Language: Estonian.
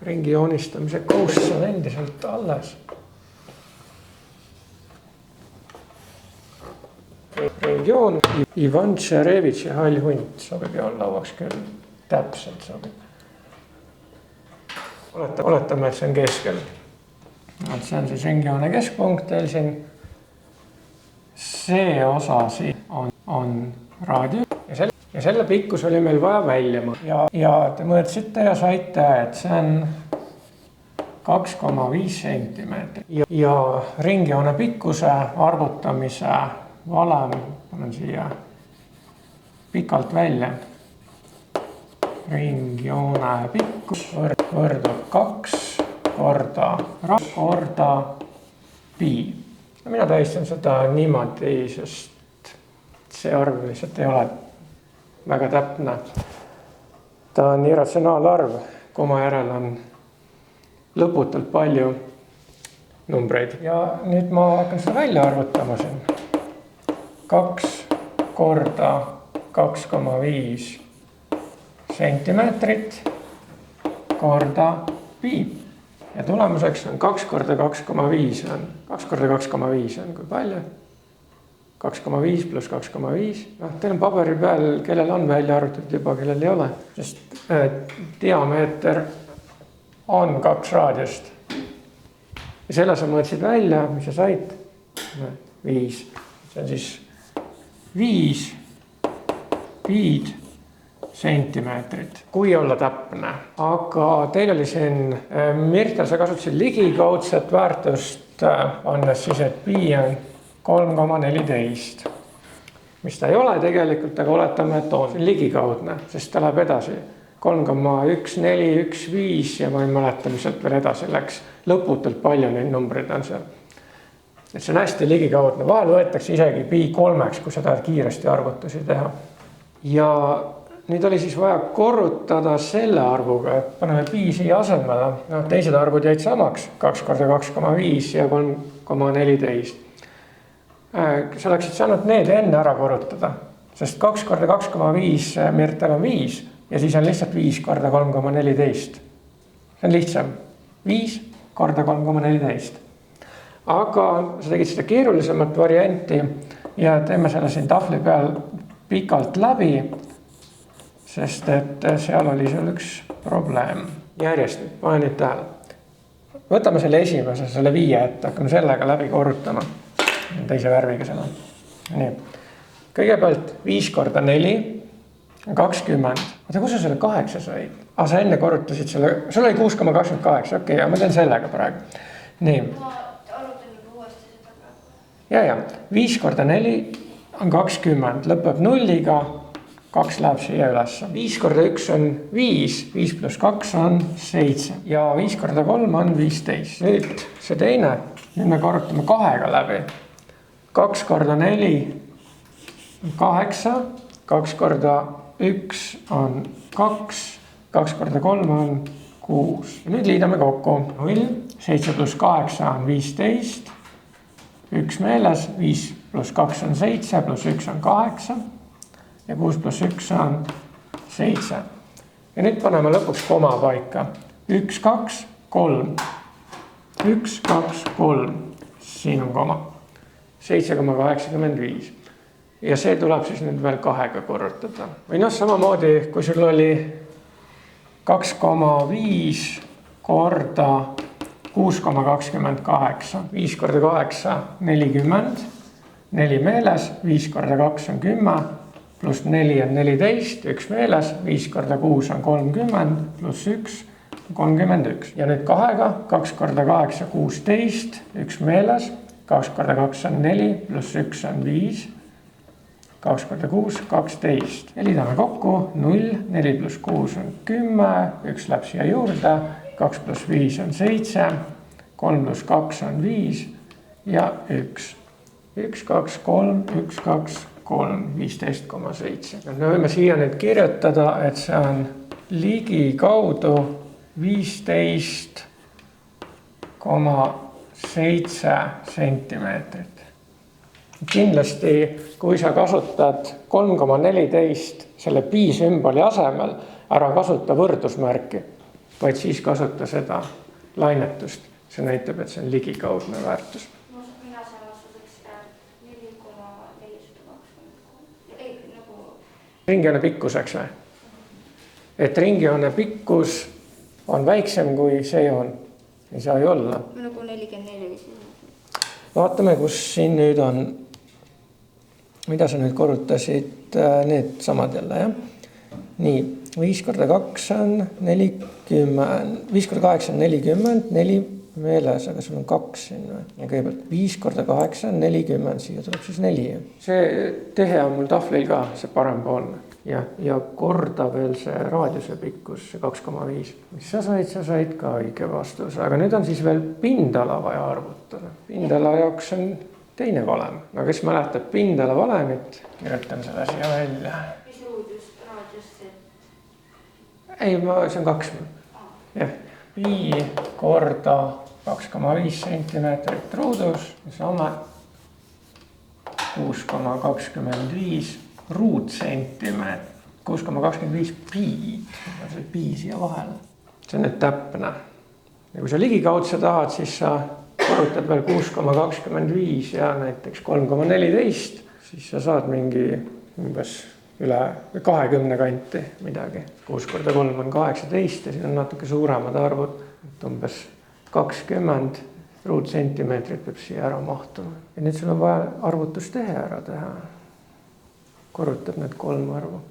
ringi joonistamise kohustus on endiselt alles. Ringjoon, Ivan Tšerevitši hall hunt sobib joonlauaks küll, täpselt sobib. Oletame, et see on keskel. See on siis ringjoone keskpunkt teil siin. See osa siin on raadius ja selle pikkus oli meil vaja välja mõõta. Ja te mõõtsite ja saite, et see on 2,5 sentimeetrit. Ja ringjoone pikkuse arvutamise valem panen siia pikalt välja. Ringjoone pikkus võrdub 2 korda pi. Mina tähistan seda niimoodi, sest see arv lihtsalt ei ole väga täpne. Ta on irratsionaalarv, koma järel on lõputult palju numbreid. Ja nüüd ma hakkan seda välja arvutama siin. 2 korda 2,5 sentimeetrit korda pi. Ja tulemuseks on 2 korda 2,5 on. 2 korda 2,5 on kui palju? 2,5 pluss 2,5. Teil on paberi peal, kellel on välja arvutatud juba, kellel ei ole. Sest diameeter on 2 raadiost. Ja selle sa mõõtsid välja, mis sa said? 5. See on siis 5 piid sentimeetrit, kui olla täpne. Aga teil oli siin, Mirta, sa kasutasid ligikaudset väärtust, annes siis, et pi on 3,14. Mis ta ei ole tegelikult, aga oletame, et on ligikaudne, sest ta läheb edasi. 3,1415 ja ma ei mäleta, mis sealt veel edasi läks. Lõputult palju neid numbreid on seal. Et see on hästi ligikaudne. Vahel võetakse isegi pi 3, kui sa tahad kiiresti arvutusi teha. Ja nüüd oli siis vaja korrutada selle arvuga, et paneme pi siia asemele. Teised arvud jäid samaks, 2 korda 2,5 ja 3,14. Sa oleksid saanud need enne ära korrutada, sest 2 korda 2,5 Mirtel on 5 ja siis on lihtsalt 5 korda 3,14. See on lihtsam. 5 korda 3,14. Aga sa tegid seda keerulisemat varianti ja teeme selle siin tahvli peal pikalt läbi, sest et seal oli seal üks probleem. Järjest, pane nüüd tähele. Võtame selle esimese, selle 5 ette, hakkame sellega läbi korrutama. Teise värviga seda. Nii. Kõigepealt 5 korda 4 on 20. Oota, kus sa selle 8 said? Sa enne korrutasid selle, sul oli 6,28, okei, ja ma teen sellega praegu. Nii. Ja 5 korda 4 on 20, lõpeb nulliga, 2 läheb siia üles. 5 korda 1 on 5, 5 pluss 2 on 7 ja 5 korda 3 on 15. Nüüd see teine, nüüd me korrutame 2 läbi. 2 korda 4 on 8, 2 korda 1 on 2, 2 korda 3 on 6. Ja nüüd liidame kokku 0, 7 pluss 8 on 15. 1 meeles, 5 pluss 2 on 7, pluss 1 on 8 ja 6 pluss 1 on 7. Ja nüüd paneme lõpuks koma paika. 1, 2, 3. 1, 2, 3. Siin on koma. 7,85. Ja see tuleb siis nüüd veel 2 korrutada. Või samamoodi, kui sul oli 2,5 korda 6,28, 5 korda 8, 40, 4 meeles, 5 korda 2 on 10, pluss 4 on 14, 1 meeles, 5 korda 6 on 30, pluss 1 on 31. Ja nüüd 2, 2 korda 8, 16, 1 meeles, 2 korda 2 on 4, pluss 1 on 5, 2 korda 6, 12. Ja liidame kokku 0, 4 pluss 6 on 10, 1 läheb siia juurde, 2 pluss 5 on 7, 3 pluss 2 on 5 ja 1. 1, 2, 3, 1, 2, 3, 15,7. Me võime siia nüüd kirjutada, et see on ligikaudu 15,7 sentimeetrit. Kindlasti, kui sa kasutad 3,14 selle pi sümboli asemel, ära kasuta võrdusmärki. vaid siis kasuta seda lainetust. See näitab, et see on ligikaudne väärtus. Mina saan vastuseks 4,423. Ei, nagu... Ringijoone pikkuseks või? Et ringijoone pikkus on väiksem kui see joon. Ei saa ju olla. Nagu 44. Vaatame, kus siin nüüd on. Mida sa nüüd korrutasid? Need samad jälle, jah? Nii, 5 korda 2 on 40, 5 korda 8 on 40, 4 meeles, aga sul on 2 siin või? Ja kõigepealt 5 korda 8 on 40, siia tuleb siis 4. See tehe on mul tahvlil ka, see parempoolne. Ja korda veel see raadiuse pikkus, see 2,5. Mis sa said ka õige vastus, aga nüüd on siis veel pindala vaja arvutada. Pindala jaoks on teine valem. No kes mäletab pindala valemit, kirjutan selle siia välja. Mis raadius see? Ei, see on 2. Jah, pi korda 2,5 sentimeetrit ruudus, saame 6,25 ruutsentimeetrit, 6,25 pi, see pi siia vahele. See on nüüd täpne. Ja kui sa ligikaudse tahad, siis sa korrutad veel 6,25 ja näiteks 3,14, siis sa saad mingi umbes üle 20 kanti midagi. 6 korda 3 on 18 ja siin on natuke suuremad arvud, umbes 20 ruutsentimeetrit peab siia ära mahtuma. Ja nüüd sul on vaja arvutustehe ära teha. Korrutab need 3 arvu.